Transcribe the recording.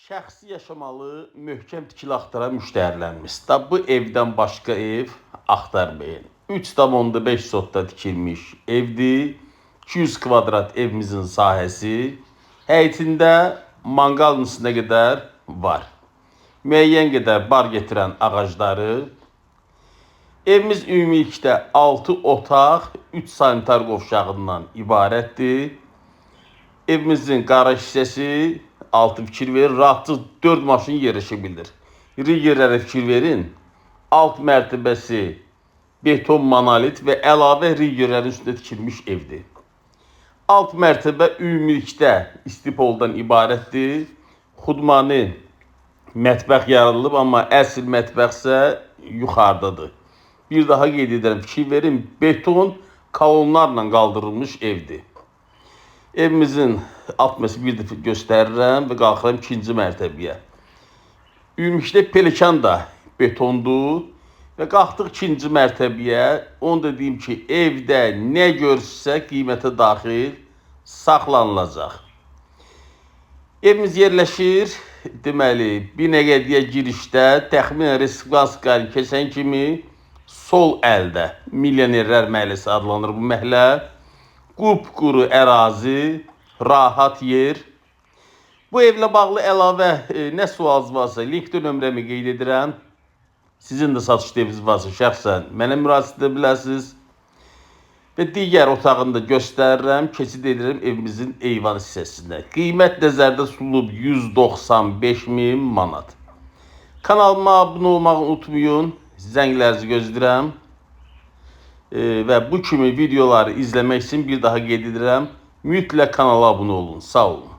Şəxsi yaşamalı möhkəm tikili axtaran müştərilərimiz. Da bu evdən başqa ev axtarmayın. 3,5 sotda tikilmiş evdir. 200 kvadrat evimizin sahəsi. Həyətində manqalın üstünə qədər var. Müəyyən qədər bar getirən ağacları. Evimiz ümumilikdə 6 otaq, 3 sanitar qovşağından ibarətdir. Evimizin qaraj hissəsi 6 fikir verir, rahatçı 4 maşın yerləşə bilir. Riggerlərə fikir verin, alt mərtəbəsi beton monolit və əlavə riggerlərin üstündə tikilmiş evdir. Alt mərtəbə ümumilikdə istipoldan ibarətdir. Xudmani mətbəx yaradılıb, amma əsl mətbəxsə yuxarıdadır. Bir daha qeyd edirəm, fikir verin, beton kolonlarla qaldırılmış evdir. Evimizin atmosferi bir dəfə göstərirəm və qalxıram ikinci mərtəbəyə. Ümumilikdə pelikan da betondur və qalxdıq ikinci mərtəbəyə. Onu da deyim ki, evdə nə görsək qiymətə daxil saxlanılacaq. Evimiz yerləşir, deməli, Binəqədiyə girişdə təxminən Respublikanı keçən kimi sol əldə Milyonerlər məhəlləsi adlanır bu məhəllə. Qupquru ərazi, rahat yer. Bu evlə bağlı əlavə nə sualınız varsa, linkdə nömrəmi qeyd edirəm. Sizin də satışda eviniz varsa şəxsən mənə müraciət edə bilərsiniz. Və digər otağını da göstərirəm, keçid edirəm evimizin eyvan hissəsinə. Qiymət nəzərdə tutulub 195.000 manat. Kanalıma abunə olmağı unutmayın. Zənglərinizi gözləyirəm. Və bu kimi videoları izləmək üçün bir daha qeyd edirəm. Mütləq kanala abunə olun. Sağ olun.